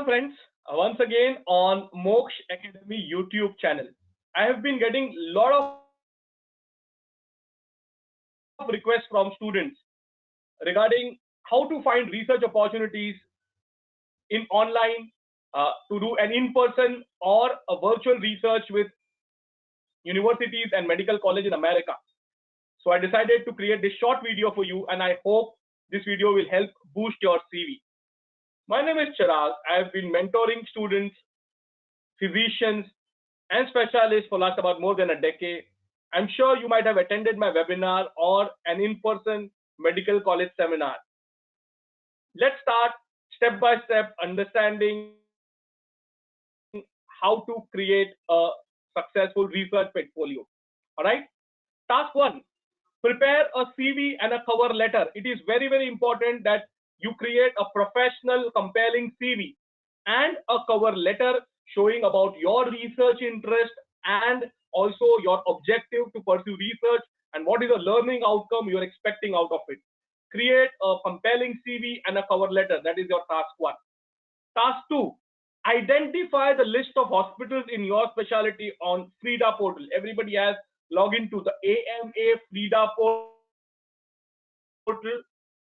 friends, once again on MOKSH Academy YouTube channel. I have been getting a lot of requests from students regarding how to find research opportunities in online, to do an in-person or a virtual research with universities and medical college in America. So I decided to create this short video for you, and I hope this video will help boost your CV. My name is Chirag. I have been mentoring students, physicians, and specialists for last about more than a decade. I'm sure you might have attended my webinar or an in-person medical college seminar. Let's start step by step understanding how to create a successful research portfolio. All right. Task 1, prepare a CV and a cover letter. It is very, very important that you create a professional, compelling CV and a cover letter showing about your research interest and also your objective to pursue research and what is the learning outcome you're expecting out of it. Create a compelling CV and a cover letter. That is your task 1. Task 2, identify the list of hospitals in your specialty on FRIDA portal. Everybody has login to the AMA FRIDA portal.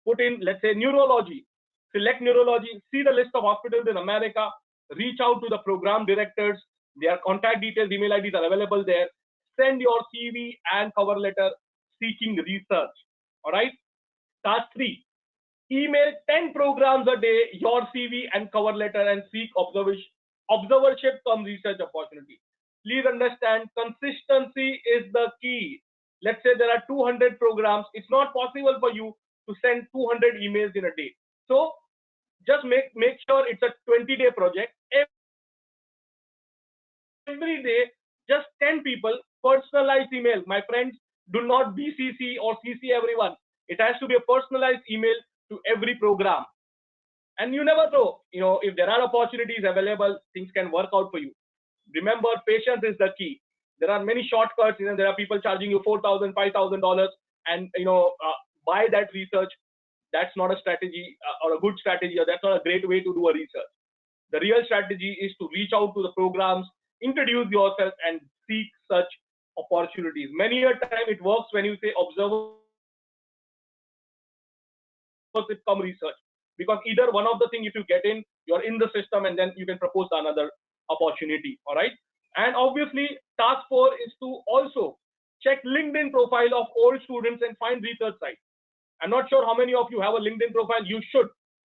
Put in, let's say, neurology. Select neurology. See the list of hospitals in America. Reach out to the program directors. Their contact details, email IDs are available there. Send your CV and cover letter seeking research. All right. Task 3, email 10 programs a day, your CV and cover letter, and seek observership come research opportunity. Please understand, consistency is the key. Let's say there are 200 programs. It's not possible for you to send 200 emails in a day. So just make sure it's a 20-day project. Every day, just 10 people, personalized email. My friends, do not BCC or CC everyone. It has to be a personalized email to every program. And you never know, if there are opportunities available, things can work out for you. Remember, patience is the key. There are many shortcuts. There are people charging you $4,000, $5,000, and buy that research. That's not a strategy or a good strategy, or that's not a great way to do a research. The real strategy is to reach out to the programs, introduce yourself, and seek such opportunities. Many a time it works when you say observership come research, because either one of the thing, if you get in, you're in the system, and then you can propose another opportunity. All right. And obviously, task 4 is to also check LinkedIn profile of old students and find research sites. I'm not sure how many of you have a LinkedIn profile. You should.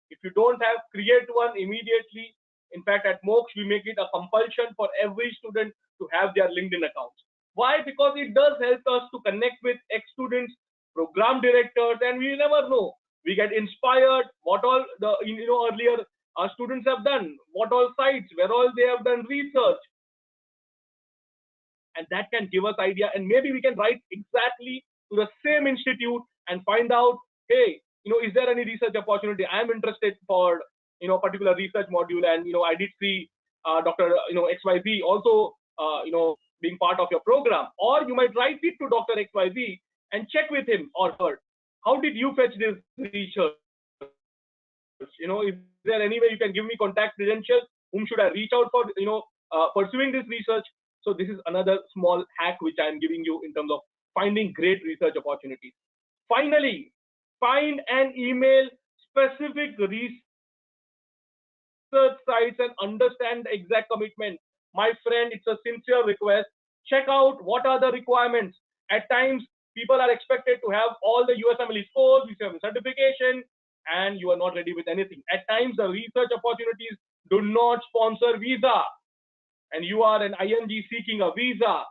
If you don't have, create one immediately. In fact, at MOKSH, we make it a compulsion for every student to have their LinkedIn accounts. Why? Because it does help us to connect with ex-students, program directors, and we never know. We get inspired what all the earlier our students have done, what all sites, where all they have done research, and that can give us idea. And maybe we can write exactly to the same institute and find out, hey, is there any research opportunity? I am interested for particular research module, and I did see Dr. XYZ also being part of your program. Or you might write it to Dr. XYZ and check with him or her. How did you fetch this research? Is there any way you can give me contact credentials? Whom should I reach out for, pursuing this research? So this is another small hack which I am giving you in terms of finding great research opportunities. Finally, find and email specific research sites and understand the exact commitment. My friend, it's a sincere request. Check out what are the requirements. At times, people are expected to have all the USMLE scores, USMLE certification, and you are not ready with anything. At times, the research opportunities do not sponsor visa, and you are an IMG seeking a visa.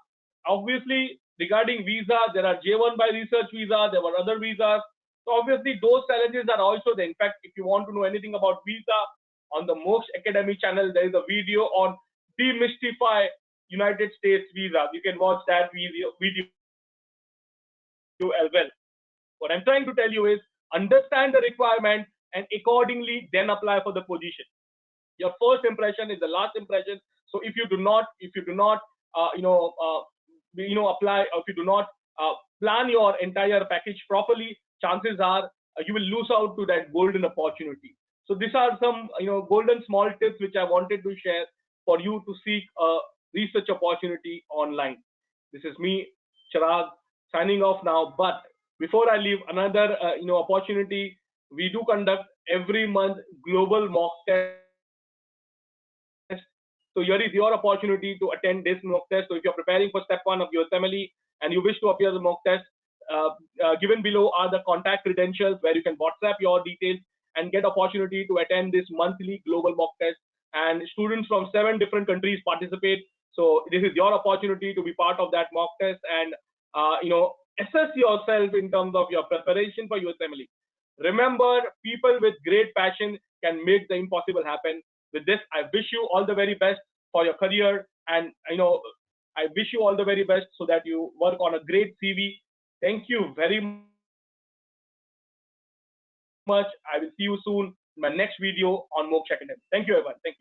Obviously, regarding visa, there are J1 by research visa, there were other visas. So obviously, those challenges are also there. In fact, if you want to know anything about visa, on the MOKSH Academy channel, there is a video on demystify United States visa. You can watch that video as well. What I'm trying to tell you is understand the requirement and accordingly then apply for the position. Your first impression is the last impression. So if you do not apply, or if you do not plan your entire package properly, chances are you will lose out to that golden opportunity. So these are some golden small tips which I wanted to share for you to seek a research opportunity online. This is me, Chirag, signing off now. But before I leave, another opportunity, we do conduct every month global mock test. So here is your opportunity to attend this mock test. So if you're preparing for step 1 of your Usmle and you wish to appear the mock test, given below are the contact credentials where you can WhatsApp your details and get opportunity to attend this monthly global mock test. And students from 7 different countries participate. So this is your opportunity to be part of that mock test and assess yourself in terms of your preparation for Usmle. Remember, people with great passion can make the impossible happen. With this, I wish you all the very best for your career, and I wish you all the very best so that you work on a great CV. Thank you very much. I will see you soon in my next video on MOKSH Academy. Thank you, everyone. Thank you.